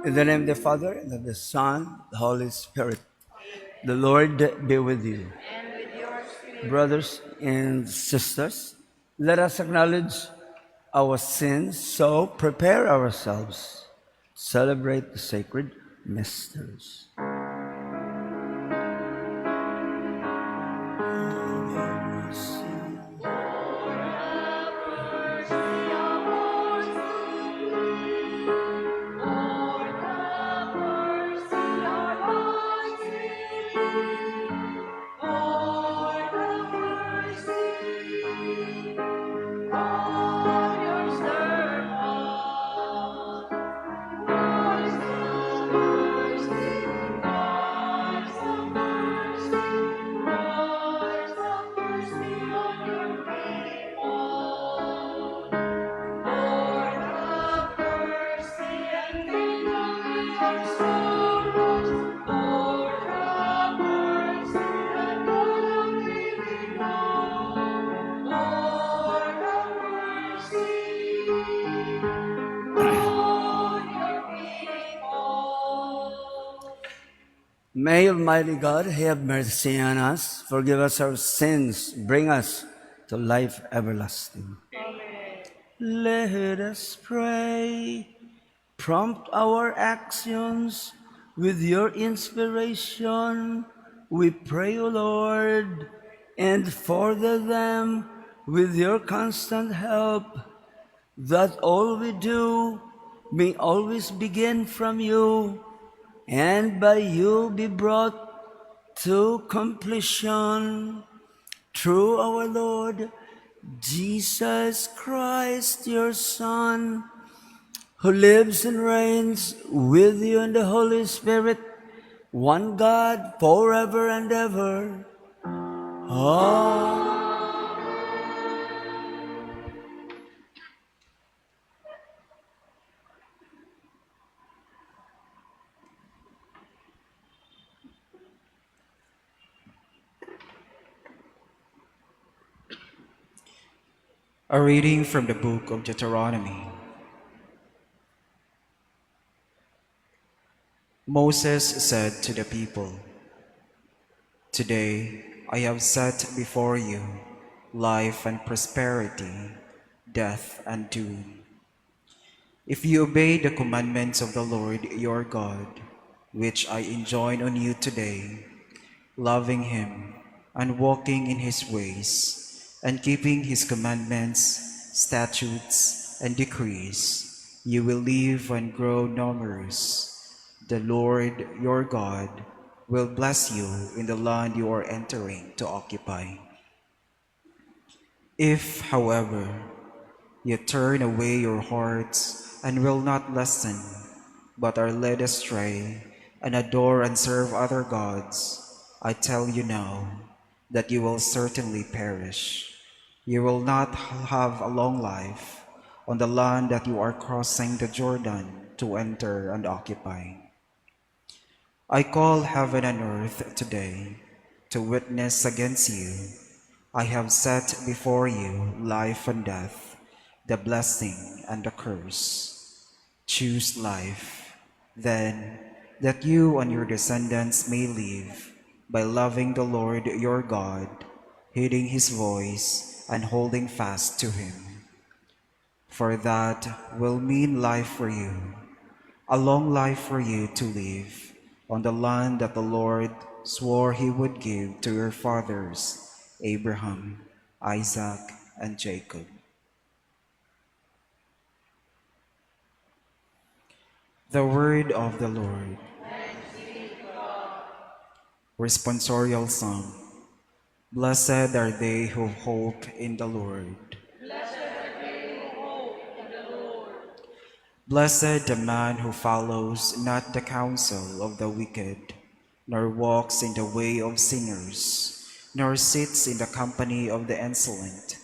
In the name of the Father, and of the Son, the Holy Spirit. The Lord be with you. And with your spirit. Brothers and sisters, let us acknowledge our sins, so prepare ourselves. Celebrate the sacred mysteries. May Almighty God have mercy on us, forgive us our sins, bring us to life everlasting. Amen. Let us pray. Prompt our actions with your inspiration, we pray, O Lord, and further them with your constant help, that all we do may always begin from you, and by you be brought to completion. Through our Lord Jesus Christ, your Son, who lives and reigns with you in the Holy Spirit, one God, forever and ever. Amen. A reading from the book of Deuteronomy. Moses said to the people, "Today I have set before you life and prosperity, death and doom. If you obey the commandments of the Lord your God, which I enjoin on you today, loving him and walking in his ways, and keeping his commandments, statutes, and decrees, you will live and grow numerous. The Lord your God will bless you in the land you are entering to occupy. If, however, you turn away your hearts and will not listen, but are led astray and adore and serve other gods, I tell you now that you will certainly perish. You will not have a long life on the land that you are crossing the Jordan to enter and occupy. I call heaven and earth today to witness against you. I have set before you life and death, the blessing and the curse. Choose life, then, that you and your descendants may live by loving the Lord your God, heeding his voice, and holding fast to him. For that will mean life for you, a long life for you to live on the land that the Lord swore he would give to your fathers, Abraham, Isaac, and Jacob." The word of the Lord. Responsorial Psalm. Blessed are they who hope in the Lord. Blessed the man who follows not the counsel of the wicked, nor walks in the way of sinners, nor sits in the company of the insolent,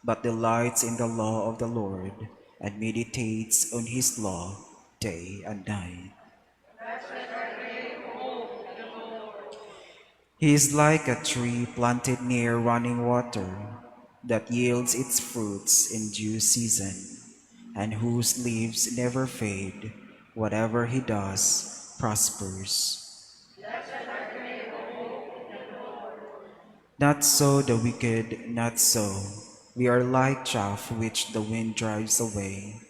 but delights in the law of the Lord, and meditates on his law day and night. He is like a tree planted near running water, that yields its fruits in due season, and whose leaves never fade, Whatever he does prospers. Not so the wicked, not so. We are like chaff which the wind drives away.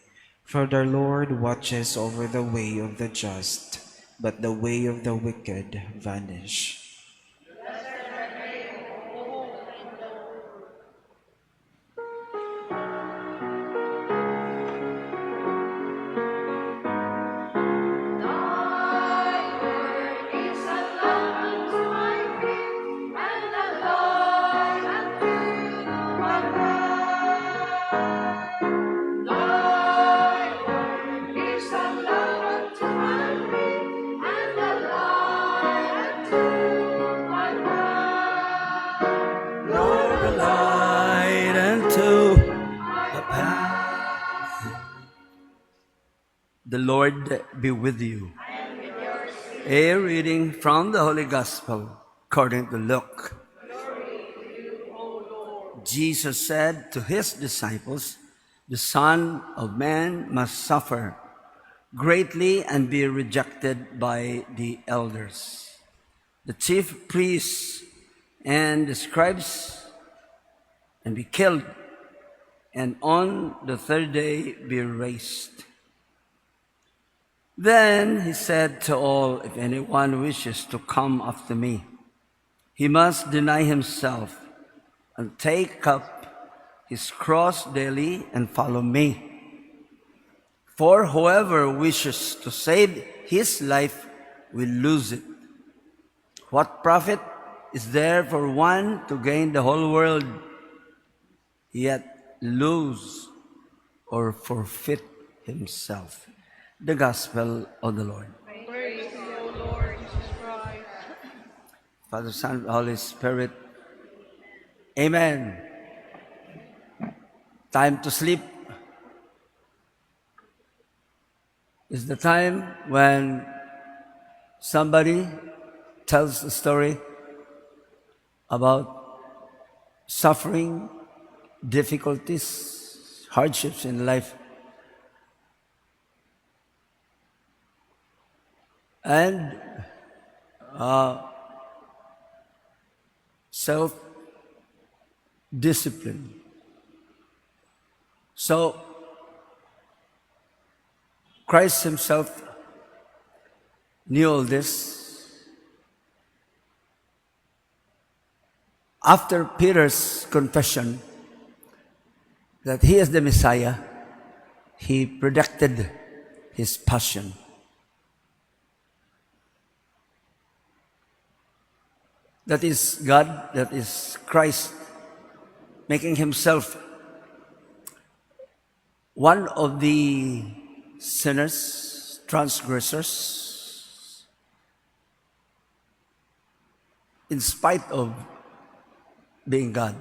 For the Lord watches over the way of the just, but the way of the wicked vanish. Thy word is a lamp unto my feet, and a light unto my path. Thy word is a lamp unto my feet, and a light unto my path. Lord, the light unto the path. The Lord be with you. A reading from the Holy Gospel according to Luke. Jesus said to his disciples, "The Son of Man must suffer greatly and be rejected by the elders, the chief priests, and the scribes, and be killed, and on the third day be raised." Then he said to all, "If anyone wishes to come after me, he must deny himself and take up his cross daily and follow me. For whoever wishes to save his life will lose it. What profit is there for one to gain the whole world, yet lose or forfeit himself?" The Gospel of the Lord. Praise you, Lord Jesus Christ. Father, Son, Holy Spirit. Amen. Time to sleep is the time when somebody tells a story about suffering, difficulties, hardships in life. And self-discipline. So, Christ himself knew all this. After Peter's confession that he is the Messiah, he predicted his passion. That is God, that is Christ, making himself one of the sinners, transgressors, in spite of being God.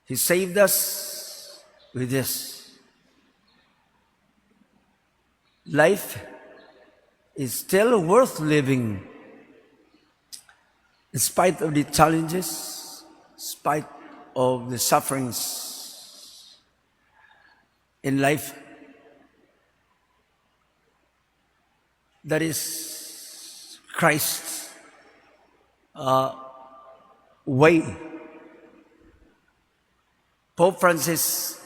He saved us with this. Life is still worth living in spite of the challenges, in spite of the sufferings in life. That is Christ's way. Pope Francis,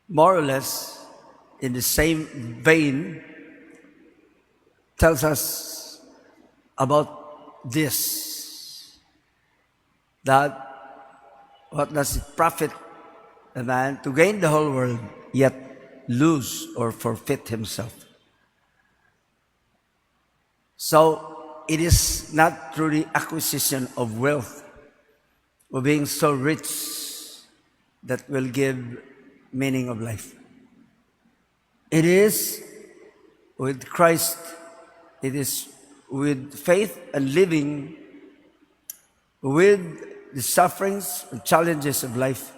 more or less in the same vein, tells us about this, that what does it profit a man to gain the whole world, yet lose or forfeit himself? So it is not through the acquisition of wealth or being so rich that will give meaning of life. It is with Christ, it is with faith and living with the sufferings and challenges of life.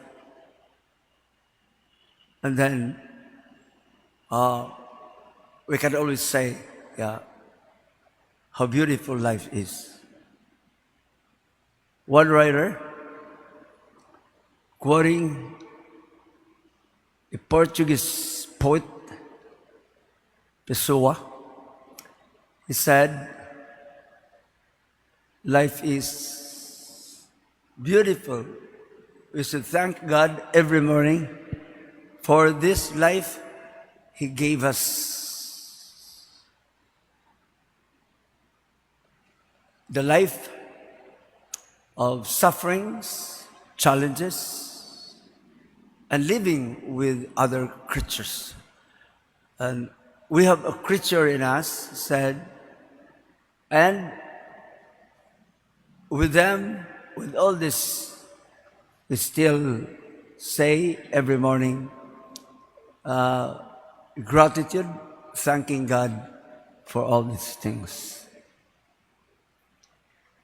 And then we can always say, yeah, how beautiful life is. One writer, quoting a Portuguese poet Pessoa. He said, life is beautiful. We should thank God every morning for this life He gave us. The life of sufferings, challenges, and living with other creatures. And we have a creature in us, said, and with them, with all this, we still say every morning, gratitude, thanking God for all these things.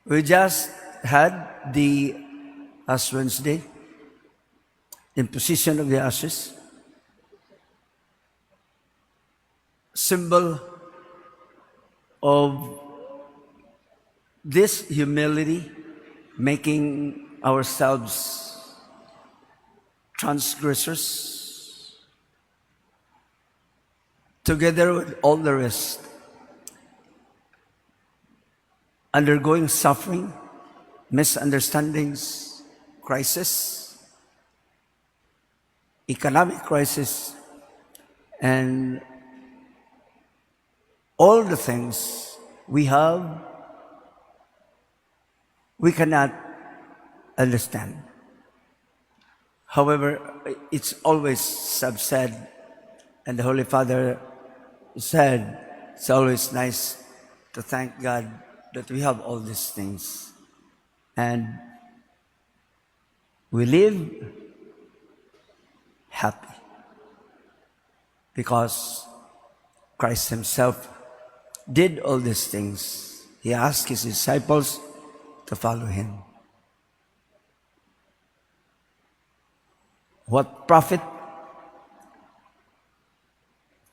We just had the Ash Wednesday, imposition of the ashes, symbol of this humility, making ourselves transgressors, together with all the rest, undergoing suffering, misunderstandings, crisis, economic crisis, and all the things we have, we cannot understand. However, it's always said, and the Holy Father said, it's always nice to thank God that we have all these things. And we live happy because Christ Himself did all these things. He asked His disciples to follow Him. What profit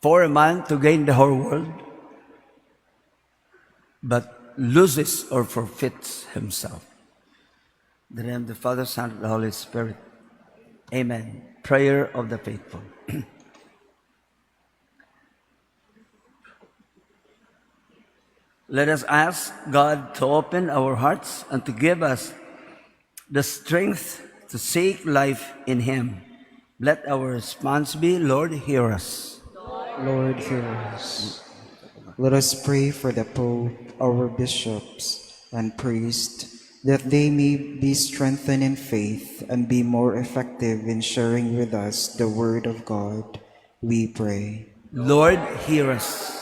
for a man to gain the whole world, but loses or forfeits himself? In the name of the Father, Son, and the Holy Spirit. Amen. Prayer of the faithful. Let us ask God to open our hearts and to give us the strength to seek life in Him. Let our response be, Lord, hear us. Lord, hear us. Let us pray for the Pope, our bishops, and priests, that they may be strengthened in faith and be more effective in sharing with us the Word of God. We pray. Lord, hear us.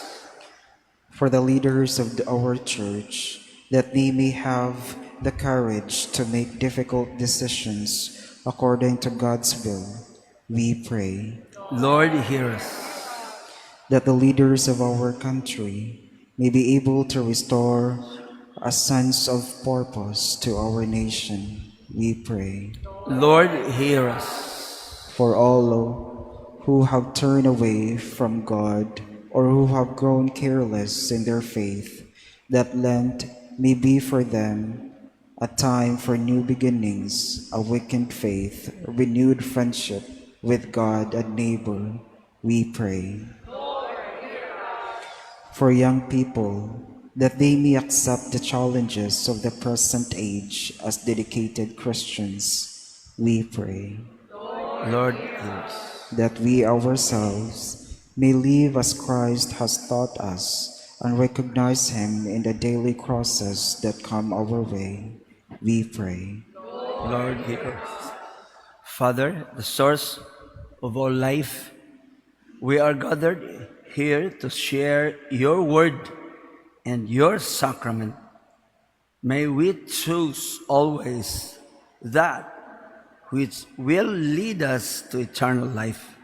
For the leaders of our Church, that they may have the courage to make difficult decisions according to God's will. We pray. Lord, hear us. That the leaders of our country may be able to restore a sense of purpose to our nation. We pray. Lord, hear us. For all who have turned away from God or who have grown careless in their faith, that Lent may be for them a time for new beginnings, awakened faith, renewed friendship with God and neighbor, we pray. For young people, that they may accept the challenges of the present age as dedicated Christians, we pray. Lord, hear us. That we ourselves may live as Christ has taught us and recognize Him in the daily crosses that come our way, we pray. Lord, hear us. Father, the source of all life, we are gathered here to share your word and your sacrament. May we choose always that which will lead us to eternal life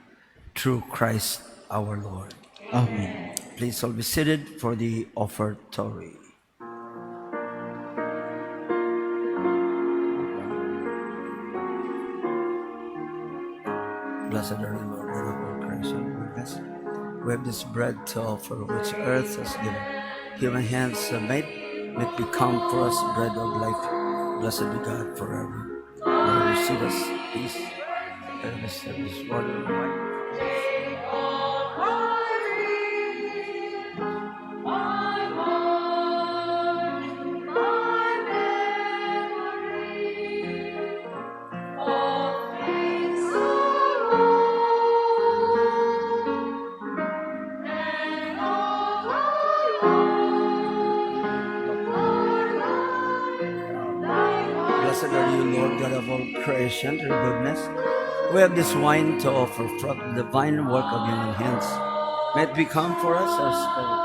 through Christ our Lord. Amen. Please all be seated for the offertory. Blessed are you, Lord, God of all creation, goodness. We have this bread to offer, which earth has given. Human hands have made, may it become for us bread of life. Blessed be God forever. Lord, receive us, peace, and receive this water and wine. consider you, Lord God of all creation, your goodness. We have this wine to offer from the divine work of human hands. May it become for us our spiritual.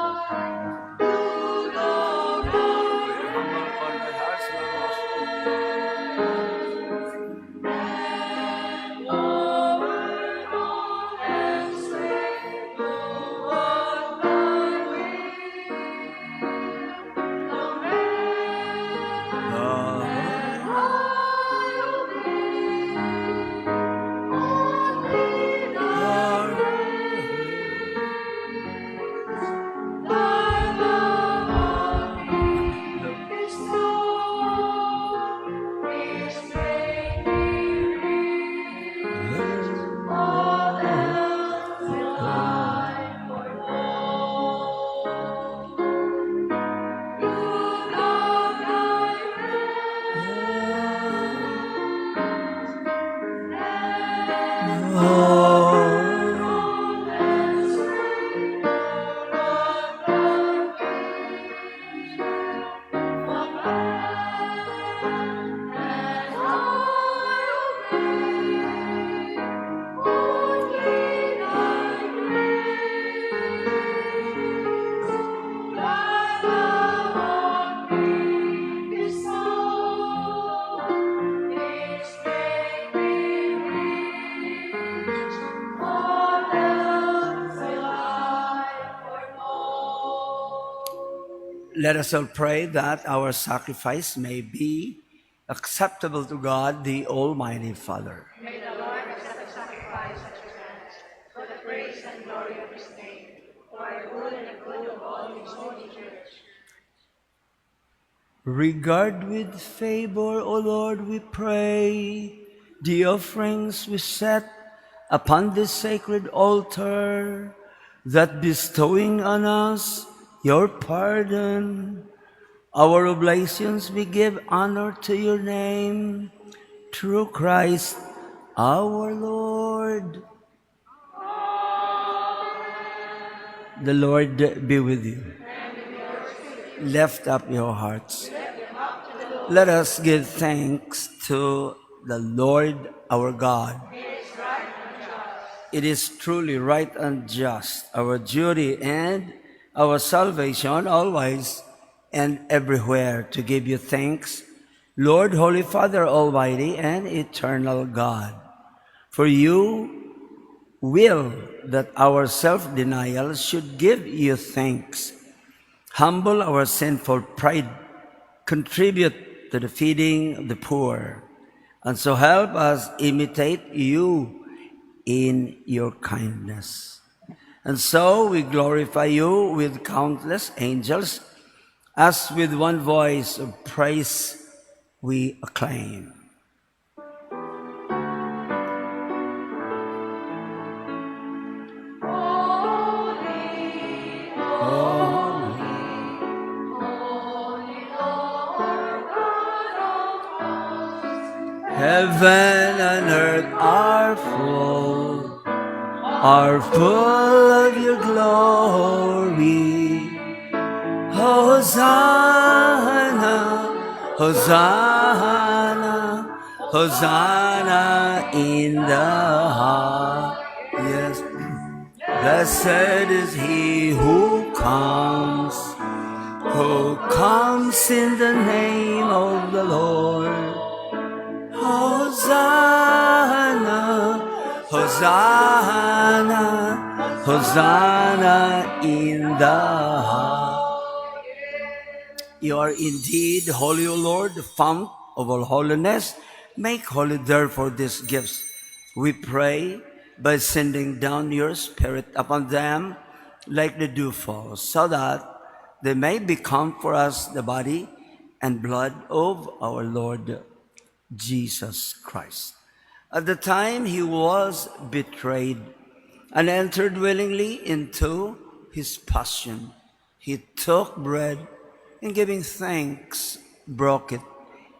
Let us all pray that our sacrifice may be acceptable to God, the Almighty Father. May the Lord accept the sacrifice at your hands, for the praise and glory of his name, for the good and the good of all his holy church. Regard with favor, O Lord, we pray, the offerings we set upon this sacred altar, that bestowing on us your pardon, our oblations we give honor to your name, through Christ our Lord. The Lord be with you. Lift up your hearts. Let us give thanks to the Lord our God. It is truly right and just, our duty and our salvation, always and everywhere, to give you thanks, Lord, Holy Father, Almighty and Eternal God. For you will that our self-denial should give you thanks, humble our sinful pride, contribute to the feeding of the poor, and so help us imitate you in your kindness. And so we glorify you with countless angels, as with one voice of praise we acclaim. Heaven and earth are full of your glory. Hosanna, Hosanna, Hosanna in the highest. Blessed is he who comes in the name of the Lord. Hosanna, Hosanna, Hosanna in the highest. You are indeed holy, O Lord, the fount of all holiness. Make holy, therefore, these gifts, we pray, by sending down your Spirit upon them like the dewfall, so that they may become for us the body and blood of our Lord Jesus Christ. At the time he was betrayed and entered willingly into his passion, he took bread and, giving thanks, broke it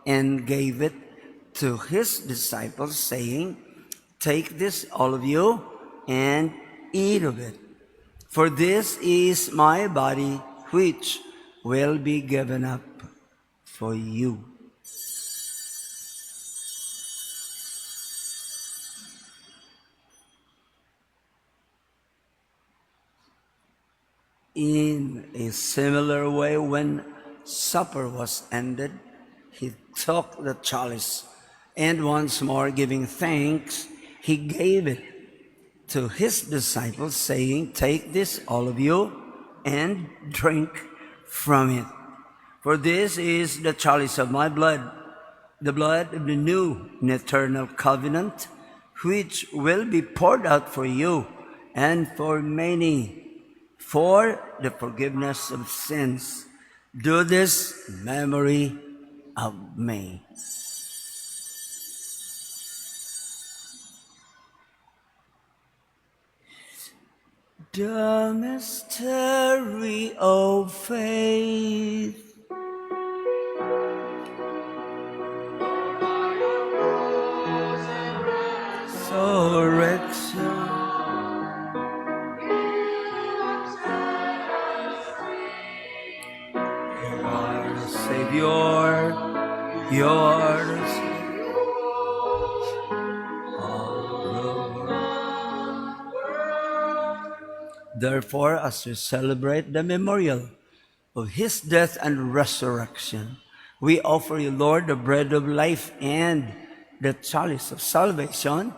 and gave it to his disciples, saying, "Take this, all of you, and eat of it. For this is my body, which will be given up for you." In a similar way, when supper was ended, he took the chalice, and once more giving thanks, he gave it to his disciples, saying, "Take this, all of you, and drink from it. For this is the chalice of my blood, the blood of the new and eternal covenant, which will be poured out for you and for many for the forgiveness of sins. Do this in memory of me." The mystery of faith. Resurrection. You are the Savior. You are the Savior of the world. Therefore, as we celebrate the memorial of his death and resurrection, we offer you, Lord, the bread of life and the chalice of salvation,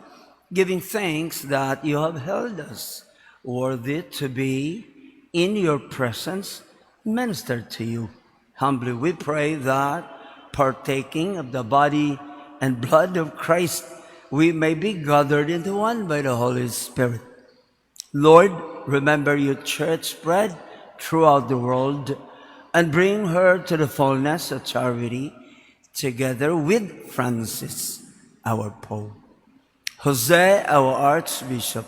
giving thanks that you have held us worthy to be in your presence, ministered to you. Humbly we pray that, partaking of the body and blood of Christ, we may be gathered into one by the Holy Spirit. Lord, remember your church spread throughout the world and bring her to the fullness of charity, together with Francis, our Pope, Jose, our Archbishop,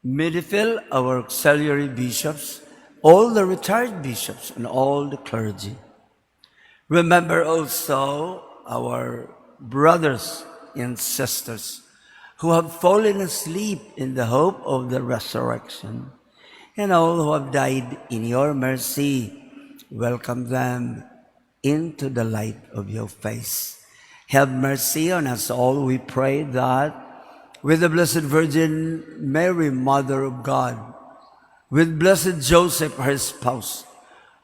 Medifil, our auxiliary bishops, all the retired bishops, and all the clergy. Remember also our brothers and sisters who have fallen asleep in the hope of the resurrection, and all who have died in your mercy. Welcome them into the light of your face. Have mercy on us all, we pray, that with the Blessed Virgin Mary, Mother of God, with Blessed Joseph, her spouse,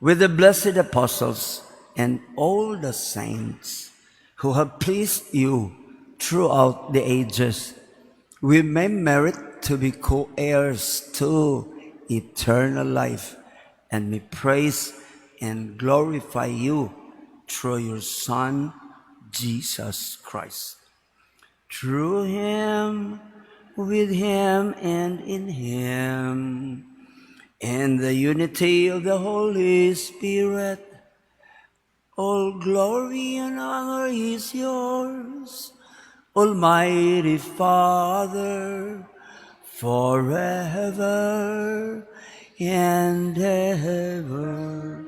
with the blessed apostles, and all the saints who have pleased you throughout the ages, we may merit to be co-heirs to eternal life, and may praise and glorify you through your Son, Jesus Christ. Through him, with him, and in him, in the unity of the Holy Spirit, all glory and honor is yours, Almighty Father, forever and ever.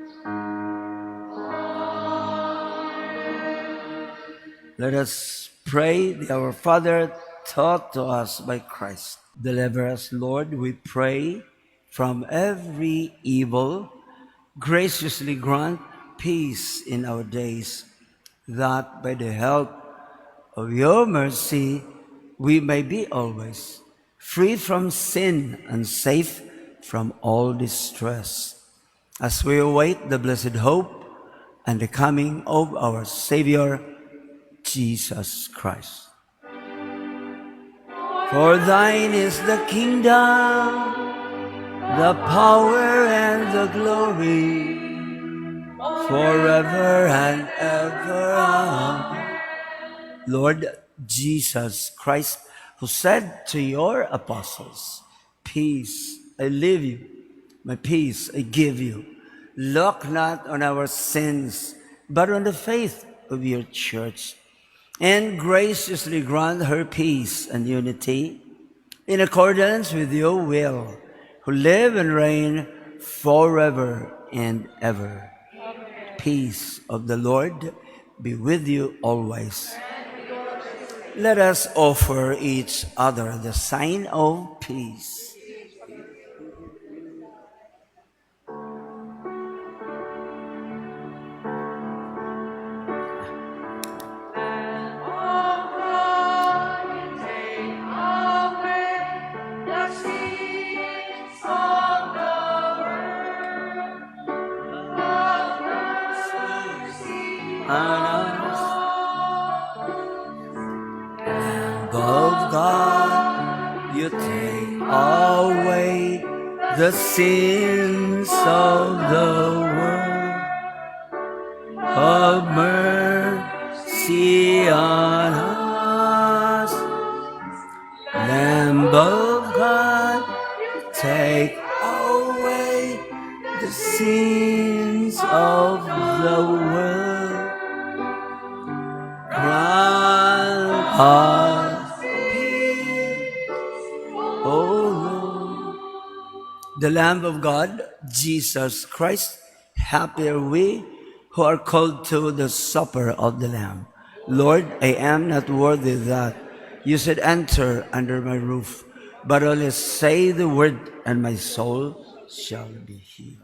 Let us pray the Our Father taught to us by Christ. Deliver us, Lord, we pray, from every evil. Graciously grant peace in our days, that by the help of your mercy we may be always free from sin and safe from all distress, as we await the blessed hope and the coming of our Savior, Jesus Christ. For thine is the kingdom, the power and the glory, forever and ever. Amen. Lord Jesus Christ, who said to your apostles, "Peace I leave you, my peace I give you. Look not on our sins, but on the faith of your church, and graciously grant her peace and unity in accordance with your will, who live and reign forever and ever." Amen. Peace of the Lord be with you always. Let us offer each other the sign of peace. Take away the sins of the world. us. Lamb of God, you take away the sins of the world. Have mercy on us. Lamb of God, take away the sins of the world. Grant us peace, O Lord. The Lamb of God, Jesus Christ, happy are we who are called to the supper of the Lamb. Lord, I am not worthy that you should enter under my roof, but only say the word and my soul shall be healed.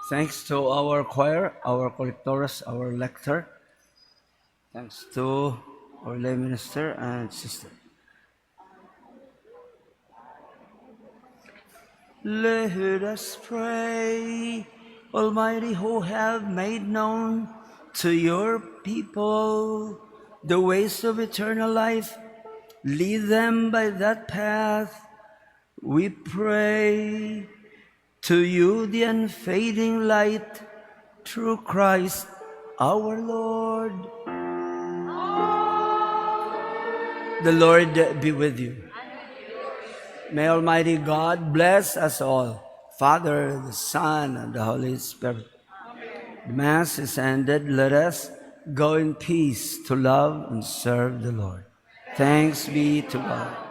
Thanks to our choir, our collectors, our lector. Thanks to our lay minister and sister. Let us pray. Almighty, who have made known to your people the ways of eternal life, lead them by that path. We pray. To you, the unfading light, through Christ our Lord. The Lord be with you. May Almighty God bless us all, Father, the Son, and the Holy Spirit. The Mass is ended. Let us go in peace to love and serve the Lord. Thanks be to God.